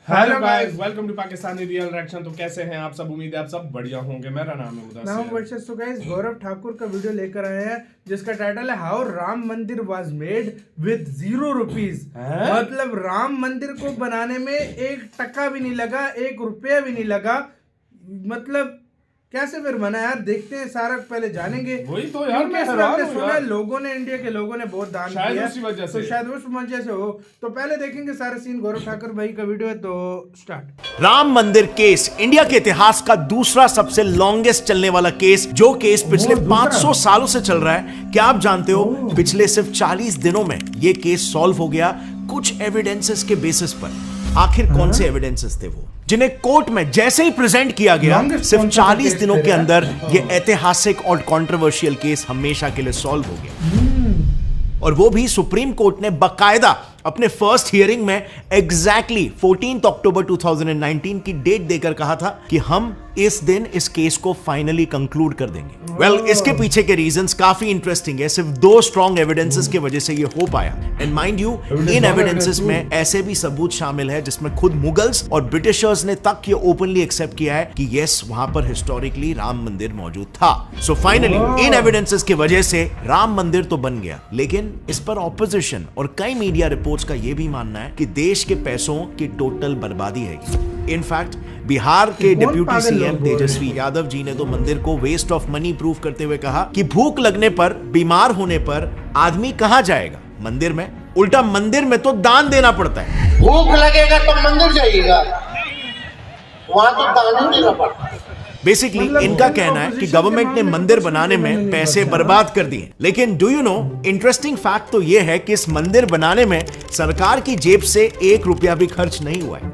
Hello guys, welcome to Pakistani real reaction. तो कैसे हैं आप सब? उम्मीद है आप सब बढ़िया होंगे। मेरा नाम है मुदस्सिर। तो गाइस गौरव ठाकुर का वीडियो लेकर आए हैं जिसका टाइटल है हाउ राम मंदिर वाज मेड विद ₹0। मतलब राम मंदिर को बनाने में 1 टका भी नहीं लगा, 1 रुपया भी नहीं लगा। मतलब कैसे फिर बना यार, देखते हैं सारा, पहले जानेंगे। वही तो यार, मैं हैरान हूं सुना यार। लोगों ने, इंडिया के लोगों ने बहुत दान शायद किया, उसी वजह से। तो शायद उस वजह से हो। तो पहले देखेंगे सारे सीन। गौरव ठाकुर भाई का वीडियो है, तो स्टार्ट। राम मंदिर केस इंडिया के इतिहास का दूसरा सबसे लॉन्गेस्ट चलने वाला केस, जो केस पिछले 500 सालों से चल रहा है। क्या आप जानते हो, पिछले सिर्फ 40 दिनों में यह केस सॉल्व हो गया कुछ एविडेंसेस के बेसिस पर। आखिर कौन से एविडेंसेस थे वो, जिन्हें कोर्ट में जैसे ही प्रेजेंट किया गया, सिर्फ 40 दिनों के अंदर यह ऐतिहासिक और कंट्रोवर्शियल केस हमेशा के लिए सॉल्व हो गया। और वो भी सुप्रीम कोर्ट ने बकायदा अपने फर्स्ट हियरिंग में एग्जैक्टली 14 अक्टूबर 2019 की डेट देकर कहा था कि हम इस दिन इस केस को फाइनली कंक्लूड कर देंगे। वेल, इसके पीछे के रीजंस काफी इंटरेस्टिंग है। सिर्फ 2 स्ट्रॉन्ग एविडेंसेस की वजह से ये हो पाया। And mind you, in evidences में ऐसे भी सबूत शामिल है जिसमें खुद मुगल्स और ब्रिटिशर्स ने तक ये ओपनली एक्सेप्ट किया है कि यस, वहां पर हिस्टोरिकली राम मंदिर मौजूद था। सो फाइनली इन एविडेंसेस की वजह से राम मंदिर तो बन गया, लेकिन इस पर ऑपोजिशन और कई मीडिया रिपोर्ट्स का यह भी मानना है कि देश के पैसों की टोटल बर्बादी है। इनफैक्ट बिहार के डिप्यूटी सीएम तेजस्वी यादव जी ने तो मंदिर को वेस्ट ऑफ मनी प्रूव करते हुए कहा कि भूख लगने पर, बीमार होने पर आदमी कहां जाएगा? मंदिर में। उल्टा मंदिर में तो दान देना पड़ता है। भूख लगेगा तो मंदिर जाइएगा, वहां तो दान ही देना पड़ता है। बेसिकली इनका कहना है कि गवर्नमेंट ने मंदिर बनाने में पैसे बर्बाद कर दिए। लेकिन do you know, interesting fact तो यह है कि इस मंदिर बनाने में सरकार की जेब से 1 रुपया भी खर्च नहीं हुआ है।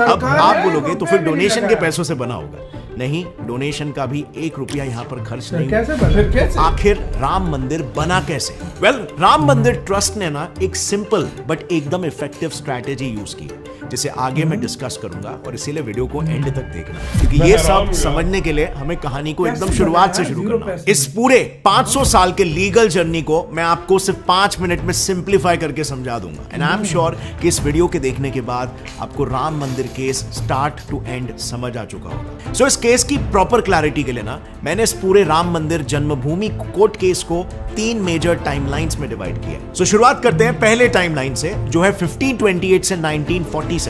अब आप बोलोगे तो फिर डोनेशन के पैसों से बना होगा। नहीं, डोनेशन का भी 1 रुपया यहां पर खर्च नहीं हुआ। तो आखिर राम मंदिर बना कैसे? वेल, राम मंदिर ट्रस्ट ने ना एक सिंपल बट एकदम इफेक्टिव स्ट्रैटेजी यूज की, जिसे आगे मैं डिस्कस करूंगा, और इसीलिए वीडियो को एंड तक देखना, क्योंकि ये सब समझने के लिए हमें कहानी को एकदम शुरुआत से शुरू करना है। इस पूरे 500 साल के लीगल जर्नी को मैं आपको सिर्फ 5 मिनट में सिंप्लीफाई करके समझा दूंगा। एंड आई एम श्योर कि इस वीडियो के देखने के बाद आपको राम मंदिर केस स्टार्ट टू एंड समझ आ चुका होगा। सो इस केस की प्रॉपर क्लैरिटी के लिए ना, मैंने इस पूरे राम मंदिर जन्मभूमि कोर्ट केस को 3 मेजर टाइमलाइंस में डिवाइड किया। सो शुरुआत करते हैं पहले टाइमलाइन से, जो है 1528 से 1947।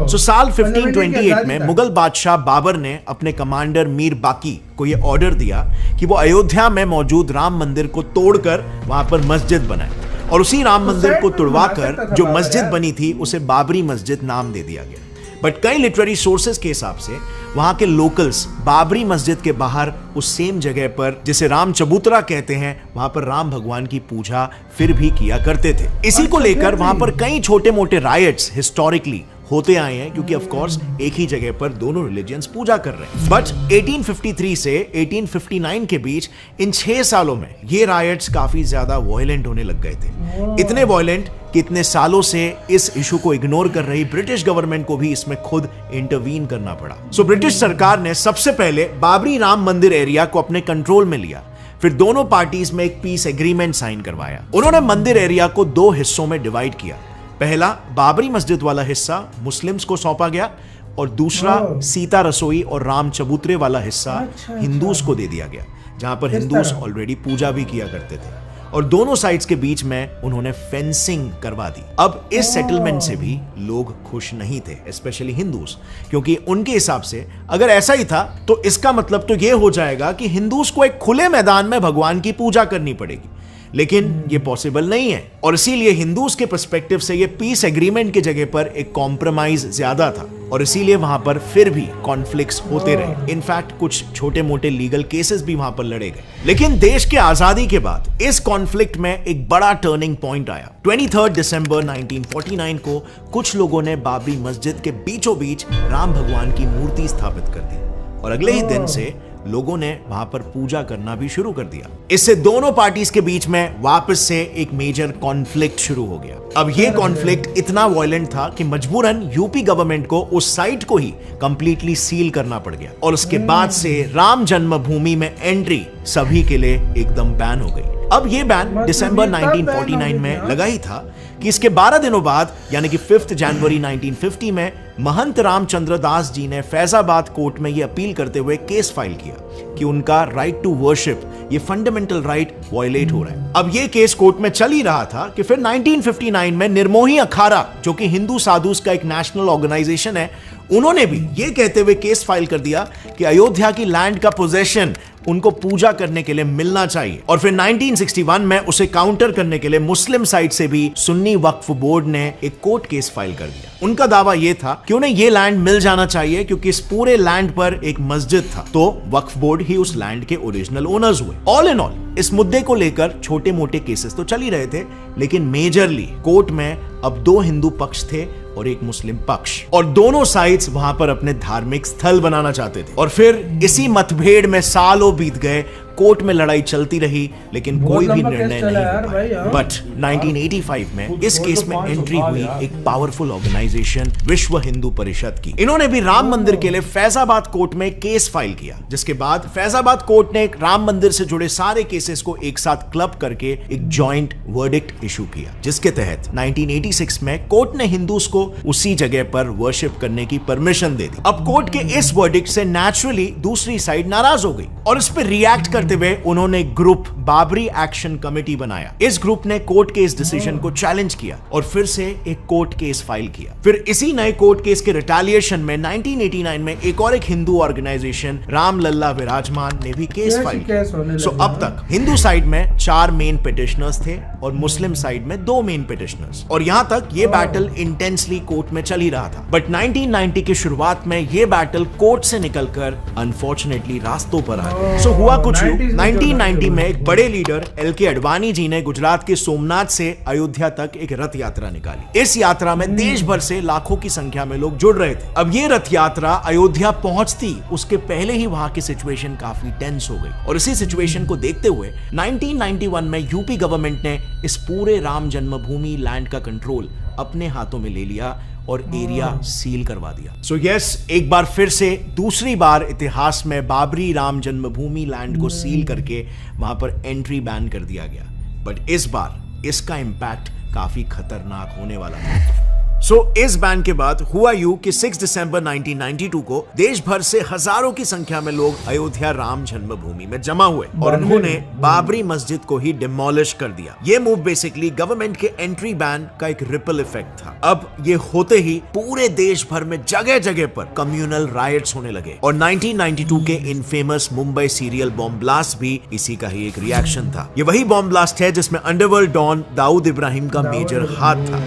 सो साल 1528 में मुगल बादशाह बाबर ने अपने कमांडर मीर बाकी को यह ऑर्डर दिया कि वो अयोध्या में मौजूद राम मंदिर को तोड़कर वहां पर मस्जिद बनाए, और उसी राम मंदिर को तुड़वाकर जो मस्जिद बनी थी उसे बाबरी मस्जिद नाम दे दिया गया। बट कई लिटरेरी सोर्सेस के हिसाब से वहां के लोकल्स बाबरी मस्जिद के बाहर उस सेम जगह पर, जिसे राम चबूतरा कहते हैं, वहां पर राम भगवान की पूजा फिर भी किया करते थे। इसी को लेकर वहां पर कई छोटे मोटे रायट्स हिस्टोरिकली होते आए हैं, क्योंकि ऑफ कोर्स एक ही जगह पर दोनों रिलीजियंस पूजा कर रहे हैं। बट 1853 से 1859 के बीच इन 6 सालों में ये रायट्स काफी ज्यादा वायलेंट होने लग गए थे। इतने वायलेंट कि इतने सालों से इस इशू को इग्नोर कर रही ब्रिटिश गवर्नमेंट को भी इसमें खुद इंटरवीन करना पड़ा। सो ब्रिटिश सरकार ने सबसे पहले बाबरी राम मंदिर एरिया को अपने कंट्रोल में लिया। फिर दोनों पार्टीज में एक पीस एग्रीमेंट साइन करवाया। उन्होंने मंदिर एरिया को 2 हिस्सों में डिवाइड किया। पहला बाबरी मस्जिद वाला हिस्सा मुस्लिम्स को सौंपा गया, और दूसरा सीता रसोई और राम चबूतरे वाला हिस्सा हिंदूस को दे दिया गया, जहां पर हिंदूस ऑलरेडी पूजा भी किया करते थे। और दोनों साइड्स के बीच में उन्होंने फेंसिंग करवा दी। अब इस सेटलमेंट से भी लोग खुश नहीं थे, स्पेशली हिंदूस, क्योंकि उनके हिसाब से अगर ऐसा ही था तो इसका मतलब तो यह हो जाएगा कि हिंदूस को एक खुले मैदान में भगवान की पूजा करनी पड़ेगी। लेकिन ये पॉसिबल नहीं है, और इसीलिए हिंदूस के पर्सपेक्टिव से ये पीस एग्रीमेंट की जगह पर एक कॉम्प्रोमाइज ज्यादा था, और इसीलिए वहां पर फिर भी कॉन्फ्लिक्ट्स होते रहे। इनफैक्ट कुछ छोटे मोटे लीगल केसेस भी वहां पर लड़े गए। लेकिन देश के आजादी के बाद इस कॉन्फ्लिक्ट में एक बड़ा टर्निंग पॉइंट आया। 23 दिसंबर 1949 को कुछ लोगों ने बाबरी मस्जिद के बीचों बीच राम भगवान की मूर्ति स्थापित कर दी, और अगले ही दिन से लोगों ने वहां पर पूजा करना भी शुरू कर दिया। इससे दोनों पार्टीज के बीच में वापस से एक मेजर कॉन्फ्लिक्ट शुरू हो गया। अब यह कॉन्फ्लिक्ट इतना वायलेंट था कि मजबूरन यूपी गवर्नमेंट को उस साइट को ही कंप्लीटली सील करना पड़ गया, और उसके बाद से राम जन्मभूमि में एंट्री सभी के लिए एकदम बैन हो गई। अब ये बैन दिसंबर 1949 में लगा ही था कि इसके 12 दिनों बाद यानी कि 5 जनवरी 1950 में महंत रामचंद्र दास जी ने फैजाबाद कोर्ट में यह अपील करते हुए केस फाइल किया कि उनका राइट टू वर्शिप, ये फंडामेंटल राइट वायलेट हो रहा है। अब ये केस कोर्ट में चल ही रहा था कि फिर 1959 में निर्मोही अखाड़ा, जो कि हिंदू साधुस का एक नेशनल ऑर्गेनाइजेशन है, उन्होंने भी ये कहते हुए केस फाइल कर दिया कि अयोध्या की लैंड का पोजेशन उनको पूजा करने के लिए मिलना चाहिए। और फिर 1961 में उसे काउंटर करने के लिए मुस्लिम साइड से भी सुन्नी वक्फ बोर्ड ने एक कोर्ट केस फाइल कर दिया। उनका दावा यह था कि उन्हें यह लैंड मिल जाना चाहिए क्योंकि इस पूरे लैंड पर एक मस्जिद था, तो वक्फ बोर्ड ही उस लैंड के ओरिजिनल ओनर्स हुए। ऑल इन ऑल इस मुद्दे को लेकर छोटे मोटे केसेस तो चल ही रहे थे, लेकिन मेजरली कोर्ट में अब 2 हिंदू पक्ष थे और एक मुस्लिम पक्ष, और दोनों साइड्स वहां पर अपने धार्मिक स्थल बनाना चाहते थे। और फिर इसी मतभेद में सालों बीत गए, कोर्ट में लड़ाई चलती रही, लेकिन कोई भी निर्णय नहीं हो पाया। बट 1985 में इस केस में एंट्री हुई एक पावरफुल ऑर्गेनाइजेशन विश्व हिंदू परिषद की। इन्होंने भी राम मंदिर के लिए फैजाबाद कोर्ट में केस फाइल किया, जिसके बाद फैजाबाद कोर्ट ने राम मंदिर से जुड़े सारे केसेस को एक साथ क्लब करके एक जॉइंट वर्डिक्ट इशू किया, जिसके तहत 1986 में कोर्ट ने हिंदूज को उसी जगह पर वर्शिप करने की परमिशन दे दी। अब कोर्ट के इस वर्डिक्ट से नेचुरली दूसरी साइड नाराज हो गई और इस पर रिएक्ट करते हुए उन्होंने ग्रुप बाबरी एक्शन कमेटी बनाया। इस ग्रुप ने कोर्ट के इस डिसीजन को चैलेंज किया और फिर से एक कोर्ट केस फाइल किया। फिर इसी नए कोर्ट केस के रिटेलिएशन में 1989 में एक और एक हिंदू ऑर्गेनाइजेशन राम लल्ला विराजमान ने भी केस फाइल किया। सो अब तक हिंदू साइड में 4 मेन पिटिशनर्स थे और मुस्लिम साइड में 2 मेन पिटिशनर्स, और यहां तक ये बैटल इंटेंसली कोर्ट में चल ही रहा था। बट 1990 की शुरुआत में ये बैटल कोर्ट से निकलकर अनफॉर्चुनेटली रास्तों पर आ गया। सो हुआ कुछ 1990 में एक बड़े लीडर LK अडवाणी जी ने गुजरात के सोमनाथ से अयोध्या तक एक रथ यात्रा निकाली। इस यात्रा में देश भर से लाखों की संख्या में लोग जुड़ रहे थे। अब ये रथ यात्रा अयोध्या पहुंचती उसके पहले ही वहां की सिचुएशन काफी टेंस हो गई, और इसी सिचुएशन को देखते हुए 1991 में यूपी गवर्नमेंट ने इस पूरे राम जन्मभूमि लैंड का कंट्रोल अपने हाथों में ले लिया और एरिया सील करवा दिया। सो यस, एक बार फिर से दूसरी बार इतिहास में बाबरी राम जन्मभूमि लैंड को सील करके वहां पर एंट्री बैन कर दिया गया। बट इस बार इसका इंपैक्ट काफी खतरनाक होने वाला है। सो इस बैन के बाद हुआ यूं कि 6 दिसंबर 1992 को देश भर से हजारों की संख्या में लोग अयोध्या राम जन्मभूमि में जमा हुए और उन्होंने बाबरी मस्जिद को ही डिमोलिश कर दिया। ये मूव बेसिकली गवर्नमेंट के एंट्री बैन का एक रिपल इफेक्ट था। अब ये होते ही पूरे देश भर में जगह जगह पर कम्युनल राइट्स होने लगे, और 1992 के infamous Mumbai serial bomb blast भी इसी का ही एक रिएक्शन था। ये वही बॉम्ब ब्लास्ट है जिसमें अंडरवर्ल्ड डॉन दाऊद इब्राहिम का मेजर हाथ था।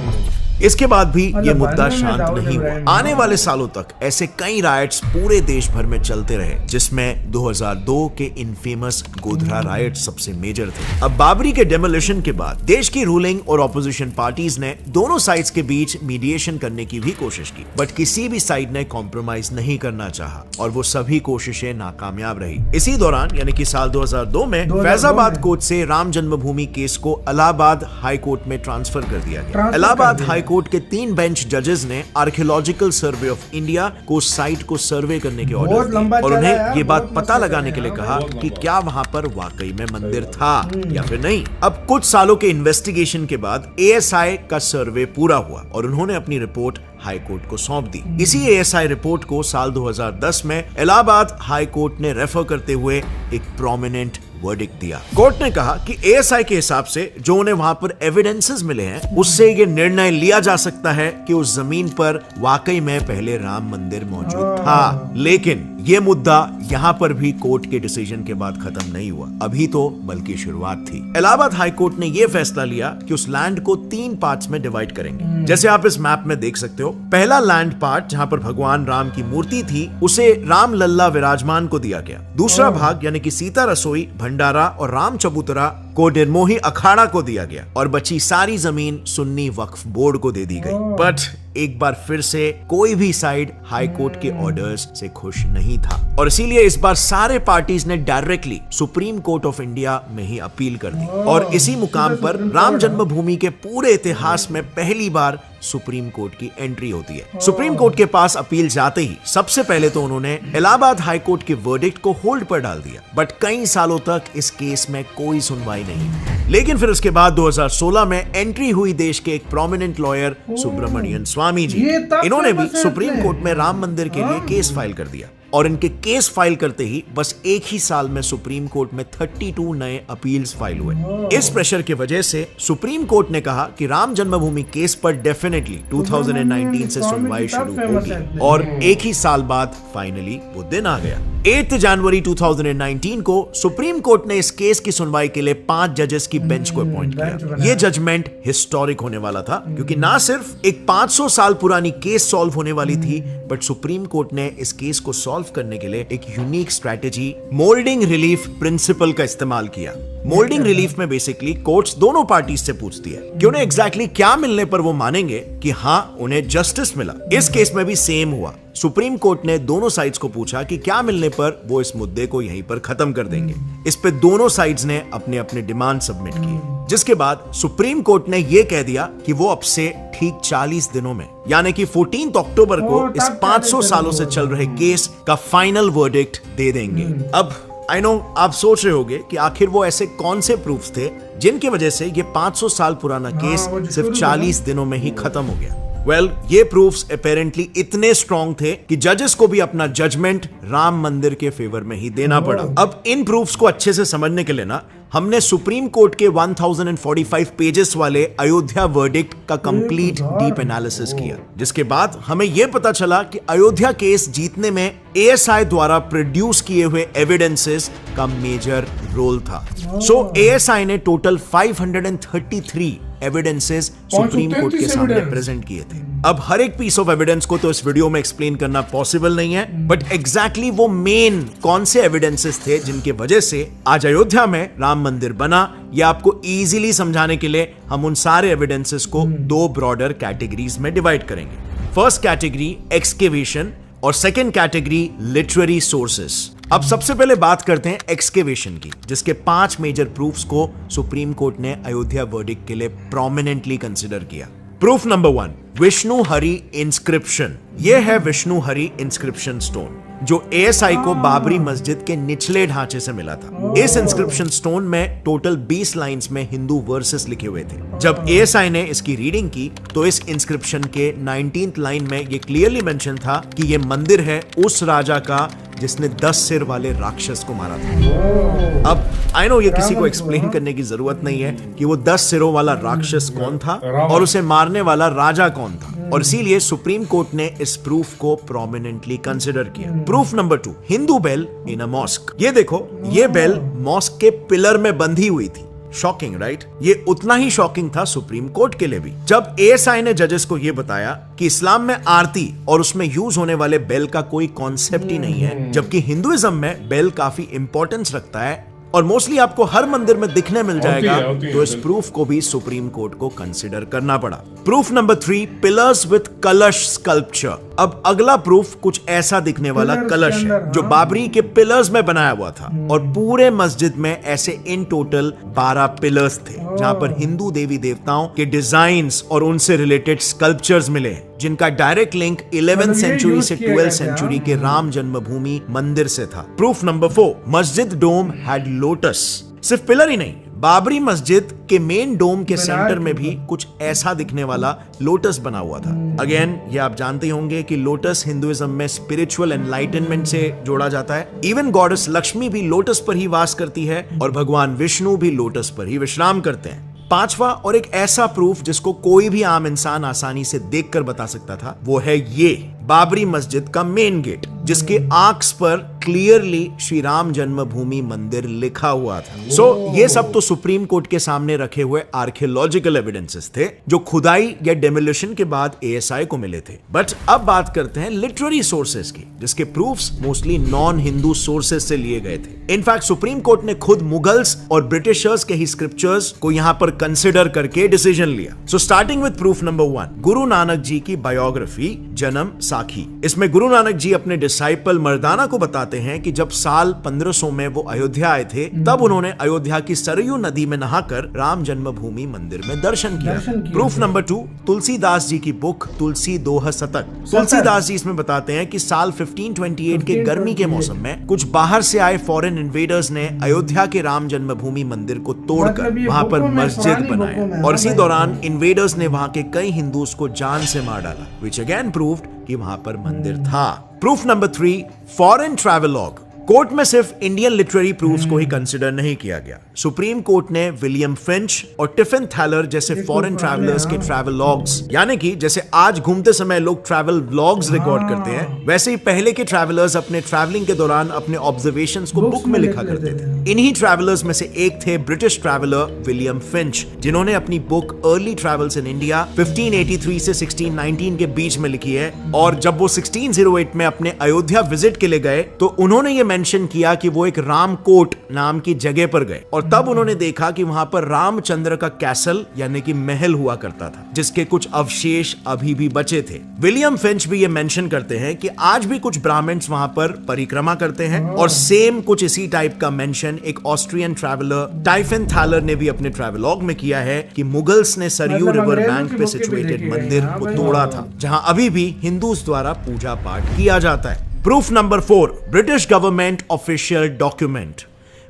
इसके बाद भी ये मुद्दा शांत नहीं हुआ। आने वाले सालों तक ऐसे कई राइट्स पूरे देश भर में चलते रहे, जिसमें 2002 के इनफेमस गोधरा राइट सबसे मेजर थे। अब बाबरी के डेमोलिशन के बाद देश की रूलिंग और ऑपोजिशन पार्टीज ने दोनों साइड्स के बीच मीडिएशन करने की भी कोशिश की, बट किसी भी साइड ने कॉम्प्रोमाइज नहीं करना चाहा और वो सभी कोशिशें नाकामयाब रही। इसी दौरान यानी कि साल 2002 में फैजाबाद कोर्ट से राम जन्मभूमि केस को इलाहाबाद हाई कोर्ट में ट्रांसफर कर दिया गया। इलाहाबाद हाई कोर्ट के 3 बेंच जजेस ने आर्कियोलॉजिकल सर्वे ऑफ इंडिया को साइट को सर्वे करने के ऑर्डर दिए और उन्हें ये बात पता लगाने के लिए कहा कि क्या वहां पर वाकई में मंदिर था या फिर नहीं। अब कुछ सालों के इन्वेस्टिगेशन के बाद ASI का सर्वे पूरा हुआ और उन्होंने अपनी रिपोर्ट हाई कोर्ट को सौंप दी। इसी ASI रिपोर्ट को साल 2010 में इलाहाबाद हाई कोर्ट ने रेफर करते हुए एक प्रोमिनेंट वर्डिक्ट दिया। कोर्ट ने कहा कि ASI के हिसाब से जो उन्हें वहां पर एविडेंसेस मिले हैं, उससे ये निर्णय लिया जा सकता है कि उस जमीन पर वाकई में पहले राम मंदिर मौजूद था। लेकिन ये मुद्दा यहाँ पर भी कोर्ट के डिसीजन के बाद खत्म नहीं हुआ, अभी तो बल्कि शुरुआत थी। इलाहाबाद हाई कोर्ट ने यह फैसला लिया कि उस लैंड को 3 पार्ट्स में डिवाइड करेंगे। जैसे आप इस मैप में देख सकते हो, पहला लैंड पार्ट जहां पर भगवान राम की मूर्ति थी उसे राम लल्ला विराजमान को दिया गया। दूसरा भाग यानी कि सीता रसोई, भंडारा और राम चबूतरा को निर्मोही अखाड़ा को दिया गया और बची सारी जमीन सुन्नी वक्फ बोर्ड को दे दी गई। बट एक बार फिर से कोई भी साइड हाई कोर्ट के ऑर्डर्स से खुश नहीं था और इसीलिए इस बार सारे पार्टीज ने directly supreme court of India में ही अपील कर दी और इसी मुकाम पर राम जन्मभूमि के पूरे इतिहास में पहली बार सुप्रीम कोर्ट की एंट्री होती है। सुप्रीम कोर्ट के पास अपील जाते ही सबसे पहले तो उन्होंने इलाहाबाद हाई कोर्ट के वर्डिक्ट को होल्ड पर डाल दिया, बट कई सालों तक इस केस में कोई सुनवाई नहीं। लेकिन फिर उसके बाद 2016 में एंट्री हुई देश के एक प्रोमिनेंट लॉयर सुब्रमण्यन स्वामी जी। ये तब इन्होंने भी फेमस है सुप्रीम इसलिए। कोर्ट में राम मंदिर के लिए केस फाइल कर दिया और इनके केस फाइल करते ही बस एक ही साल में सुप्रीम कोर्ट में 32 नए अपील्स फाइल हुए। इस प्रेशर की वजह से सुप्रीम कोर्ट ने कहा कि राम जन्मभूमि केस पर डेफिनेटली 2019 से सुनवाई शुरू होगी और एक ही साल बाद फाइनली वो दिन आ गया। 8 जनवरी 2019 को सुप्रीम कोर्ट ने इस केस की सुनवाई के लिए 5 जजेस की बेंच को अपॉइंट किया। ये जजमेंट हिस्टोरिक होने वाला था क्योंकि ना सिर्फ एक 500 साल पुरानी केस सॉल्व होने वाली थी, बट सुप्रीम कोर्ट ने इस केस को सॉल्व करने के लिए एक unique strategy moulding relief principle का इस्तेमाल किया। मोल्डिंग रिलीफ में बेसिकली कोर्ट्स दोनों पार्टीज से पूछती है कि उन्हें एग्जैक्टली क्या मिलने पर वो मानेंगे कि हाँ उन्हें जस्टिस मिला। इस केस में भी सेम हुआ। सुप्रीम कोर्ट ने दोनों साइड्स को पूछा कि क्या मिलने पर वो इस मुद्दे को यहीं पर खत्म कर देंगे। इस पे दोनों साइड्स ने अपने अपने डिमांड सबमिट किए, जिसके बाद सुप्रीम कोर्ट ने यह कह दिया कि वो अब से ठीक 40 दिनों में यानी कि 14 अक्टूबर को इस 500 सालों से चल रहे केस का फाइनल वर्डिक्ट दे देंगे। अब आई नो आप सोच रहे होंगे कि आखिर वो ऐसे कौन से प्रूफ्स थे जिनकी वजह से ये 500 साल पुराना केस सिर्फ 40 दिनों में ही खत्म हो गया। वेल, ये प्रूफ्स अपेरेंटली इतने स्ट्रॉन्ग थे कि जजेस को भी अपना जजमेंट राम मंदिर के फेवर में ही देना पड़ा। अब इन प्रूफ्स को अच्छे से समझने के लिए ना हमने सुप्रीम कोर्ट के 1045 पेजेस वाले अयोध्या वर्डिक्ट का कंप्लीट डीप एनालिसिस किया, जिसके बाद हमें यह पता चला कि अयोध्या केस जीतने में एएसआई द्वारा प्रोड्यूस किए हुए एविडेंसेस का मेजर रोल था। सो एएसआई ने टोटल 533 एविडेंसेस सुप्रीम कोर्ट के सामने प्रेजेंट किए थे। अब हर एक पीस ऑफ एविडेंस को तो इस वीडियो में एक्सप्लेन करना पॉसिबल नहीं है, बट एग्जैक्टली वो मेन कौन से एविडेंसेस थे जिनके वजह से आज अयोध्या में राम मंदिर बना, ये आपको इजीली समझाने के लिए हम उन सारे एविडेंसेस को 2 ब्रॉडर कैटेगरीज में डिवाइड करेंगे। फर्स्ट कैटेगरी एक्सकेवेशन और सेकेंड कैटेगरी लिटरेरी सोर्सेस। अब सबसे पहले बात करते हैं एक्सकेवेशन की, जिसके 5 मेजर प्रूफ्स को सुप्रीम कोर्ट ने अयोध्या वर्डिक्ट के लिए प्रोमिनेंटली कंसिडर किया। Proof number 1, Vishnu Hari inscription. यह है विष्णु हरि इंस्क्रिप्शन स्टोन जो एएसआई को बाबरी मस्जिद के निचले ढांचे से मिला था। इस इंस्क्रिप्शन स्टोन में टोटल 20 लाइंस में हिंदू वर्सेस लिखे हुए थे। जब एएसआई ने इसकी रीडिंग की तो इस इंस्क्रिप्शन के 19th लाइन में ये क्लियरली मेंशन था कि ये मंदिर है उस राजा का जिसने 10 सिर वाले राक्षस को मारा था। अब आई नो ये किसी को एक्सप्लेन करने की जरूरत नहीं है कि वो 10 सिरों वाला राक्षस कौन था और उसे मारने वाला राजा कौन था, और इसीलिए सुप्रीम कोर्ट ने इस प्रूफ को प्रोमिनेंटली कंसिडर किया। Proof number 2, Hindu bell in a mosque. ये देखो, ये बेल मॉस्क के पिलर में बंधी हुई थी। Shocking right? ये उतना ही शॉकिंग था सुप्रीम कोर्ट के लिए भी। जब एएसआई ने जजेस को यह बताया कि इस्लाम में आरती और उसमें यूज होने वाले बेल का कोई कॉन्सेप्ट ही नहीं है, जबकि हिंदुइज्म में बेल काफी इंपॉर्टेंस रखता है और मोस्टली आपको हर मंदिर में दिखने मिल जाएगा, तो इस प्रूफ को भी सुप्रीम कोर्ट को कंसिडर करना पड़ा। प्रूफ नंबर 3, पिलर्स विद कलश स्कल्पचर। अब अगला प्रूफ कुछ ऐसा दिखने वाला कलश है जो बाबरी के पिलर्स में बनाया हुआ था, और पूरे मस्जिद में ऐसे इन टोटल 12 पिलर्स थे जहां पर हिंदू देवी देवताओं के डिजाइन्स और उनसे रिलेटेड स्कल्पचर्स मिले, जिनका डायरेक्ट लिंक 11th सेंचुरी से 12th सेंचुरी के राम जन्मभूमि मंदिर से था। प्रूफ नंबर 4, मस्जिद डोम हैड लोटस। सिर्फ पिलर ही नहीं, बाबरी मस्जिद के मेन डोम के सेंटर में भी कुछ ऐसा दिखने वाला लोटस बना हुआ था। अगेन ये आप जानते होंगे कि लोटस हिंदुइज्म में स्पिरिचुअल एनलाइटनमेंट से जोड़ा जाता है। इवन गॉडेस लक्ष्मी भी लोटस पर ही वास करती है और भगवान विष्णु भी लोटस पर ही विश्राम करते हैं। 5वां और एक ऐसा प्रूफ जिसको कोई भी आम इंसान आसानी से देखकर बता सकता था, वो है ये बाबरी मस्जिद का मेन गेट, जिसके आर्क्स पर क्लियरली श्री राम जन्मभूमि मंदिर लिखा हुआ था। सो ये सब तो सुप्रीम कोर्ट के सामने रखे हुए आर्कियोलॉजिकल एविडेंसेस थे जो खुदाई या डेमोलिशन के बाद एएसआई को मिले थे। बट अब बात करते हैं लिटरेरी सोर्सेस की, जिसके proofs mostly non Hindu sources से लिए गए थे। इनफैक्ट सुप्रीम कोर्ट ने खुद मुगल्स और ब्रिटिशर्स के ही स्क्रिप्चर्स को यहां पर कंसिडर करके डिसीजन लिया। So starting with proof number 1, Guru Nanak ji की बायोग्राफी जन्म साखी। इसमें गुरु नानक जी अपने डिसाइपल मर्दाना को बताते बताते हैं कि जब साल 1500 में वो अयोध्या आए थे, तब उन्होंने अयोध्या की सरयू नदी में नहाकर राम जन्मभूमि मंदिर में दर्शन किया। प्रूफ नंबर 2, तुलसीदास जी की बुक तुलसी दोह शतक। तुलसीदास जी इसमें बताते हैं कि साल 1528 के गर्मी के मौसम में कुछ बाहर से आए फॉरेन इन्वेडर्स ने अयोध्या के राम जन्मभूमि मंदिर को तोड़कर वहां पर मस्जिद बनाया, और इसी दौरान इन्वेडर्स ने वहां के कई हिंदूस को जान से मार डाला, which again proved कि वहां पर मंदिर था। Proof number 3, foreign travelogue. Court में सिर्फ इंडियन लिटरेरी प्रूफ्स को ही कंसिडर नहीं किया गया। सुप्रीम कोर्ट ने विलियम फिंच और टिफिन थैलर जैसे फॉरेन ट्रैवलर्स के ट्रैवल लॉग्स, यानी कि जैसे आज घूमते समय लोग ट्रैवल व्लॉग्स रिकॉर्ड करते हैं, वैसे ही पहले के ट्रैवलर्स अपने ट्रैवलिंग के दौरान अपने ऑब्जर्वेशंस को बुक में लिखा करते थे। इन्हीं ट्रैवलर्स में से एक थे ब्रिटिश ट्रैवलर विलियम फिंच, जिन्होंने अपनी book early travels in India 1583 से 1619 के बीच में लिखी है। और जब वो 1608 में अपने अयोध्या विजिट के लिए गए तो उन्होंने ये मेंशन किया कि वो एक रामकोट नाम की जगह पर गए, और तब उन्होंने देखा कि वहां पर रामचंद्र का कैसल यानी कि महल हुआ करता था, जिसके कुछ अवशेष अभी भी बचे थे। विलियम फिंच भी ये मेंशन करते हैं कि आज भी कुछ ब्राह्मण्स वहां पर परिक्रमा करते हैं, और सेम कुछ इसी टाइप का मेंशन एक ऑस्ट्रियन ट्रैवलर टाइफिन थैलर ने भी अपने ट्रैवलॉग में किया है कि मुगल्स ने सरयू रिवर बैंक पे सिचुएटेड मंदिर को तोड़ा था, जहां अभी भी हिंदूस द्वारा पूजा पाठ किया जाता है। Proof number 4, British government official document.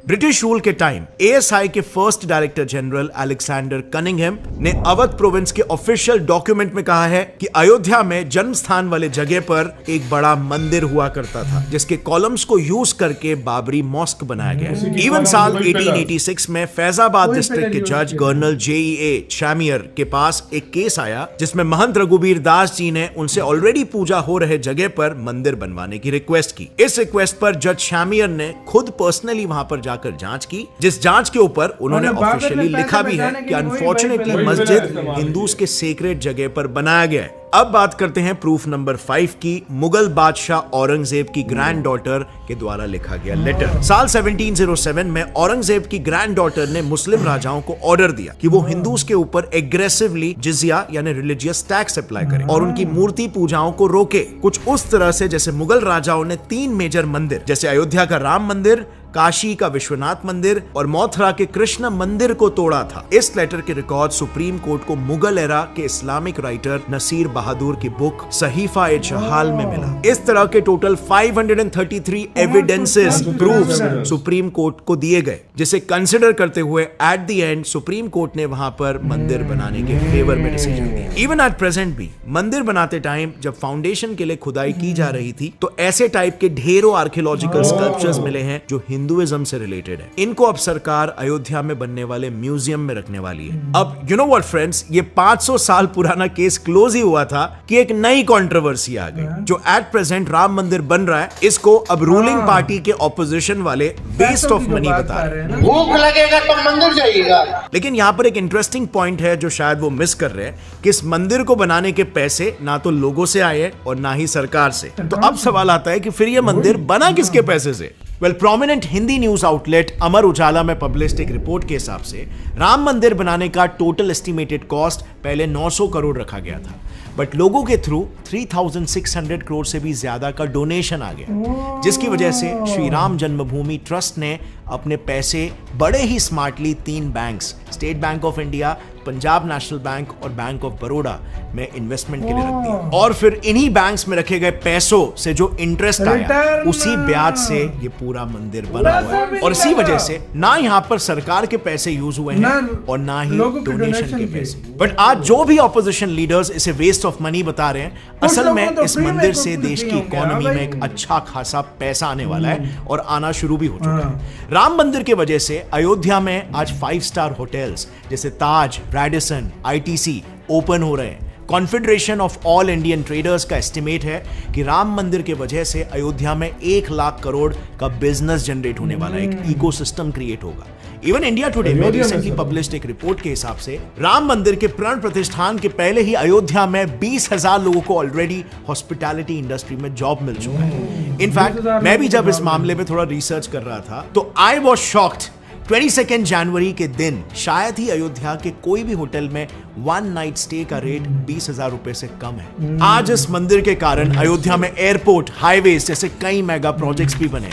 British rule के टाइम एएसआई के first director general Alexander Cunningham ने अवध प्रोविंस के ऑफिशियल डॉक्यूमेंट में कहा है कि अयोध्या में जन्म स्थान वाले जगह पर एक बड़ा मंदिर हुआ करता था, जिसके कॉलम्स को यूज करके बाबरी मॉस्क बनाया गया। इवन साल 1886 में फैजाबाद डिस्ट्रिक्ट के जज कर्नल जेईए शैमियर के पास एक केस आया, जिसमें महंत रघुबीर दास जी ने उनसे ऑलरेडी पूजा हो रहे जगह पर मंदिर बनवाने की रिक्वेस्ट की। इस रिक्वेस्ट पर जज शैमियर ने खुद पर्सनली वहां पर कर जांच की, जिस जांच के ऊपर उन्होंने ऑफिशियली लिखा भी है कि अनफॉर्चुनेटली मस्जिद हिंदूस के सेक्रेट जगह पर बनाया गया है। अब बात करते हैं प्रूफ नंबर 5 की, मुगल बादशाह औरंगजेब की ग्रैंड डॉटर के द्वारा लिखा गया लेटर। साल 1707 में औरंगजेब की ग्रैंड डॉटर ने मुस्लिम राजाओं को ऑर्डर दिया कि वो हिंदूस के ऊपर एग्रेसिवली जिजिया यानी रिलीजियस टैक्स अप्लाई करें और उनकी मूर्ति पूजाओं को रोके, कुछ उस तरह से जैसे मुगल राजाओं ने 3 मेजर मंदिर जैसे अयोध्या का राम मंदिर, काशी का विश्वनाथ मंदिर और मथुरा के कृष्ण मंदिर को तोड़ा था। इस लेटर के रिकॉर्ड सुप्रीम कोर्ट को मुगल एरा के इस्लामिक राइटर नसीर बहादुर की बुक सहीफा ए जहाल में मिला। इस तरह के total 533 evidences proofs supreme court को दिए गए, जिसे कंसिडर करते हुए at the end supreme court ने वहां पर मंदिर बनाने के फेवर में डिसीजन दिया। इवन एट प्रेजेंट भी मंदिर बनाते टाइम जब फाउंडेशन के लिए खुदाई की जा रही थी तो ऐसे टाइप के ढेरों आर्कियोलॉजिकल स्कल्पचर्स मिले हैं जो हिंदुइज्म से रिलेटेड है। इनको अब सरकार अयोध्या में बनने वाले म्यूजियम में रखने वाली है। अब यू नो व्हाट फ्रेंड्स, ये 500 साल पुराना केस क्लोज ही हुआ था कि एक नई कंट्रोवर्सी आ गई। जो एट प्रेजेंट राम मंदिर बन रहा है, इसको अब रूलिंग पार्टी के ऑपोजिशन वाले वेस्ट ऑफ मनी बता रहे हैं। भूख लगेगा तो मंदिर जाइएगा। लेकिन यहाँ पर एक इंटरेस्टिंग पॉइंट है जो शायद वो मिस कर रहे हैं कि इस मंदिर को बनाने के पैसे ना तो लोगों से आए और ना ही सरकार से। तो अब सवाल आता है कि फिर ये मंदिर बना किसके पैसे से? Well, prominent Hindi news outlet Amar Ujala में पब्लिश्ड एक रिपोर्ट के हिसाब से राम मंदिर बनाने का टोटल एस्टिमेटेड कॉस्ट पहले 900 करोड़ रखा गया था, बट लोगों के थ्रू 3600 करोड़ से भी ज्यादा का डोनेशन आ गया, जिसकी वजह से श्री राम जन्मभूमि ट्रस्ट ने अपने पैसे बड़े ही smartly 3 banks, State Bank of India, Punjab National Bank और बैंक ऑफ बड़ौदा में इन्वेस्टमेंट के लिए रख दिया। और फिर इन्हीं बैंक्स में रखे गए पैसों से जो इंटरेस्ट आया, उसी ब्याज से ये पूरा मंदिर बना हुआ है। और इसी वजह से ना यहाँ पर सरकार के पैसे यूज हुए हैं और ना ही डोनेशन के पैसे। बट आज जो भी ऑपोजिशन लीडर्स इसे वेस्ट ऑफ मनी बता रहे हैं, असल में इस मंदिर से देश की इकोनॉमी में एक अच्छा खासा पैसा आने वाला है और आना शुरू भी हो चुका है। राम मंदिर की वजह से अयोध्या में आज 5 स्टार होटल्स जैसे ताज, रैडिसन, आईटीसी ओपन हो रहे हैं। Confederation of all Indian traders का एस्टिमेट है कि राम मंदिर के वजह से अयोध्या में 1 लाख करोड़ का बिजनेस जनरेट होने वाला है, एक इकोसिस्टम क्रिएट होगा। इवन इंडिया टुडे में रिसेंटली पब्लिश्ड एक रिपोर्ट के हिसाब से राम मंदिर के प्राण प्रतिष्ठान के पहले ही अयोध्या में 20,000 लोगों को ऑलरेडी हॉस्पिटैलिटी इंडस्ट्री में जॉब मिल चुका है। इनफैक्ट मैं भी जब इस मामले में थोड़ा रिसर्च कर रहा था तो आई वॉज शॉक्ड 22 जनवरी के दिन शायद ही अयोध्या के कोई भी होटल में 1 नाइट स्टे का रेट 20,000 रुपए से कम है। आज इस मंदिर के कारण अयोध्या में एयरपोर्ट, हाईवेज जैसे कई मेगा प्रोजेक्ट्स भी बने,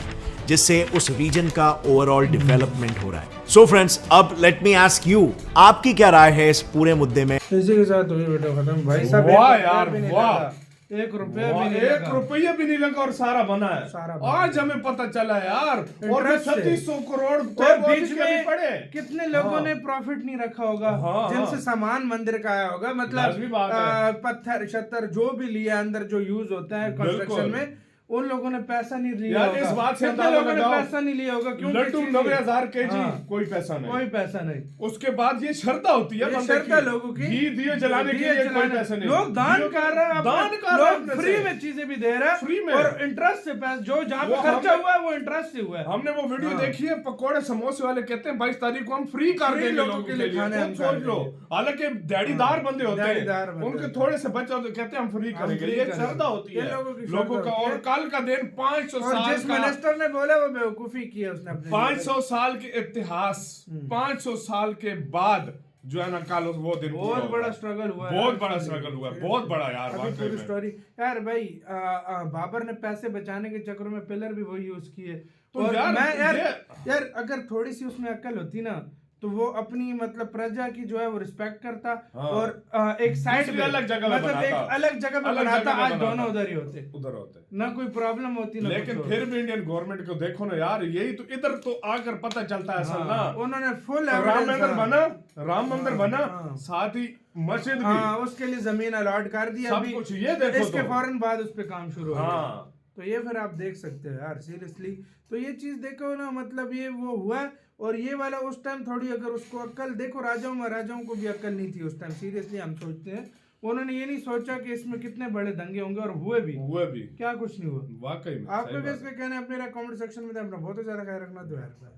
जिससे उस रीजन का ओवरऑल डेवलपमेंट हो रहा है। सो फ्रेंड्स, अब लेट मी आस्क यू, आपकी क्या राय है इस पूरे मुद्दे में? इसी के साथ वही वीडियो खत्म भाई साहब। वाह यार, वाह, 1 रुपया भी नहीं एक लगा। रुपया भी नहीं लगा और सारा बना है। सारा बना आज हमें पता चला यार। और Interest से। 3600 करोड़ और तो बीच भी में पड़े। कितने लोगों ने प्रॉफिट नहीं रखा होगा, हाँ, जिनसे हाँ। सामान मंदिर का आया होगा, मतलब लाजमी बात है। पत्थर शत्तर जो भी लिया अंदर जो यूज होता है कंस्ट्रक्शन बिल्कुल। में, उन लोगों ने पैसा नहीं लिया यार, होगा। इस बात से कितने अंदाजा लोगों ने लगाओ, पैसा नहीं लिया होगा? क्योंकि लड्डू चीज़- 90,000 केजी, हाँ। कोई पैसा नहीं। कोई पैसा नहीं। उसके बाद ये श्रद्धा होती है ये बंदे श्रद्धा लोगों की। घी दिए जलाने के दिए लिए कोई जलाने- पैसा नहीं। लोग दान दियों कर रहे हैं, दान कर रहे हैं लोग अपने फ्री से। में चीजें भी दे रहे हैं, फ्री में। और इंटरेस्ट से पैसा जो जहाँ पे वो खर्चा हमने- हुआ है वो इंटरेस्ट से हुआ है। हमने वो वीडियो हाँ। देखी है, पकोड़े समोसे वाले कहते हैं 22 तारीख को हम फ्री कर फ्री देंगे लोगों लोगों के के लिए लिए। खाने हम खुद सोच कर लो, देंगे। हालांकि दिहाड़ीदार बंदे होते दिहाड़ीदार हैं, बंदे उनके होते थोड़े से बचे होते कहते हैं हम फ्री हम करेंगे। फ्री ये करेंगे। श्रद्धा होती ये है लोगों की लोगों श्रद्धा का। होती और है। कल का दिन 500 और साल जिस का, मिनिस्टर ने बोला वो बेवकूफी की है उसने अपने 500 साल के इतिहास, 500 साल के बाद जो है ना कल वो दिन पूरा बहुत होगा। बड़ा स्ट्रगल हुआ है। बहुत बड़ा स्ट्रगल हुआ है, बहुत बड़ा यार। अभी वाकई पूरी में। स्टोरी यार भाई, बाबर ने पैसे बचाने के चक्कर में पिलर भी वही यूज किए। तो और यार, मैं यार ये- यार अगर थोड़ी सी उसमें अक्ल होती ना, तो वो अपनी मतलब प्रजा की जो है वो रिस्पेक्ट करता, हाँ। और एक साइड दूसरी में अलग जगह में मतलब एक बनाता। अलग जगह में अलग बनाता, जगह में आज बनाता। दोनों उधर ही होते, उधर होते। ना कोई प्रॉब्लम होती ना लेकिन कुछ फिर भी इंडियन गवर्नमेंट को देखो ना यार, यही तो इधर तो आकर पता चलता है असल ना। हाँ, उन्होंने फुल राम मंदिर बना, राम मंदिर बना, हाँ। साथ ही मस्जिद भी। हाँ, उसके लिए जमीन अलॉट कर दी सब अभी। कुछ ये देखो इसके तो। फौरन बाद उस पे काम शुरू हो गया। हाँ। तो ये फिर आप देख सकते हो यार, सीरियसली। तो ये चीज देखो ना, मतलब ये वो हुआ। और ये वाला उस टाइम थोड़ी अगर उसको अक्ल देखो, राजाओं महाराजाओं को भी अक्ल नहीं थी उस टाइम। सीरियसली हम सोचते हैं, उन्होंने ये नहीं सोचा कि इसमें कितने बड़े दंगे होंगे, और हुए भी भी क्या कुछ नहीं हुआ। वाकई में आपको सही बात किसके कहना है अपने कमेंट सेक्शन में अपना बहुत ज्यादा ख्याल रखना। तो यार